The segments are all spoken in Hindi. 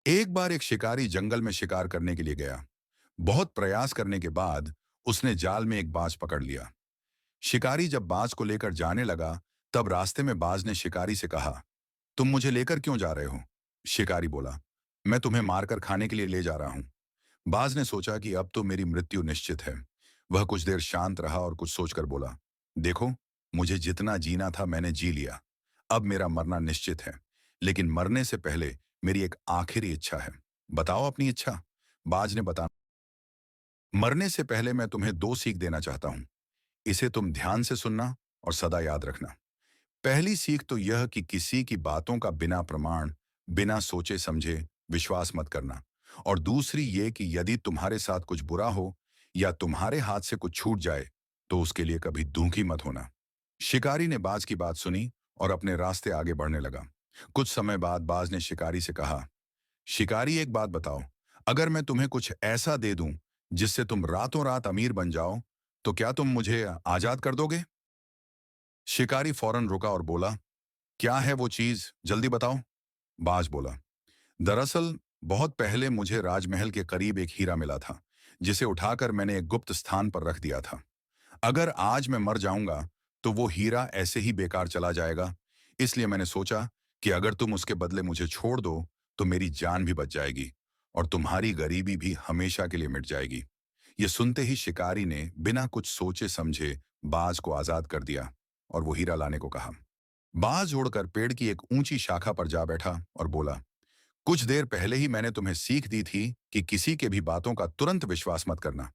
एक बार एक शिकारी जंगल में शिकार करने के लिए गया। बहुत प्रयास करने के बाद उसने जाल में एक बाज पकड़ लिया। शिकारी जब बाज को लेकर जाने लगा, तब रास्ते में बाज ने शिकारी से कहा, तुम मुझे लेकर क्यों जा रहे हो? शिकारी बोला, मैं तुम्हें मारकर खाने के लिए ले जा रहा हूं। बाज ने सोचा कि अब तो मेरी मृत्यु निश्चित है। वह कुछ देर शांत रहा और कुछ सोचकर बोला, देखो, मुझे जितना जीना था मैंने जी लिया। अब मेरा मरना निश्चित है, लेकिन मरने से पहले मेरी एक आखिरी इच्छा है। बताओ अपनी इच्छा। बाज ने बता, मरने से पहले मैं तुम्हें दो सीख देना चाहता हूं। इसे तुम ध्यान से सुनना और सदा याद रखना। पहली सीख तो यह कि किसी की बातों का बिना प्रमाण, बिना सोचे समझे विश्वास मत करना। और दूसरी ये कि यदि तुम्हारे साथ कुछ बुरा हो या तुम्हारे हाथ से कुछ छूट जाए, तो उसके लिए कभी दुखी मत होना। शिकारी ने बाज की बात सुनी और अपने रास्ते आगे बढ़ने लगा। कुछ समय बाद बाज ने शिकारी से कहा, शिकारी, एक बात बताओ, अगर मैं तुम्हें कुछ ऐसा दे दूं जिससे तुम रातों रात अमीर बन जाओ, तो क्या तुम मुझे आजाद कर दोगे? शिकारी फौरन रुका और बोला, क्या है वो चीज, जल्दी बताओ। बाज बोला, दरअसल बहुत पहले मुझे राजमहल के करीब एक हीरा मिला था, जिसे उठाकर मैंने एक गुप्त स्थान पर रख दिया था। अगर आज मैं मर जाऊंगा तो वो हीरा ऐसे ही बेकार चला जाएगा। इसलिए मैंने सोचा कि अगर तुम उसके बदले मुझे छोड़ दो तो मेरी जान भी बच जाएगी और तुम्हारी गरीबी भी हमेशा के लिए मिट जाएगी। ये सुनते ही शिकारी ने बिना कुछ सोचे समझे बाज को आजाद कर दिया और वो हीरा लाने को कहा। बाज उड़कर पेड़ की एक ऊंची शाखा पर जा बैठा और बोला, कुछ देर पहले ही मैंने तुम्हें सीख दी थी कि किसी के भी बातों का तुरंत विश्वास मत करना,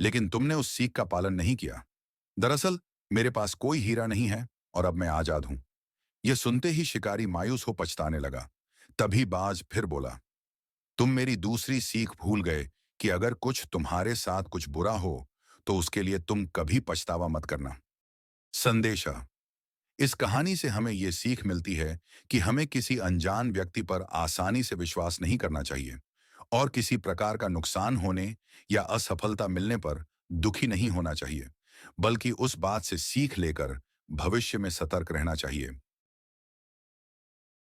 लेकिन तुमने उस सीख का पालन नहीं किया। दरअसल मेरे पास कोई हीरा नहीं है और अब मैं आजाद हूं। यह सुनते ही शिकारी मायूस हो पछताने लगा। तभी बाज फिर बोला, तुम मेरी दूसरी सीख भूल गए कि अगर कुछ तुम्हारे साथ कुछ बुरा हो तो उसके लिए तुम कभी पछतावा मत करना। संदेशा, इस कहानी से हमें यह सीख मिलती है कि हमें किसी अनजान व्यक्ति पर आसानी से विश्वास नहीं करना चाहिए और किसी प्रकार का नुकसान होने या असफलता मिलने पर दुखी नहीं होना चाहिए, बल्कि उस बात से सीख लेकर भविष्य में सतर्क रहना चाहिए।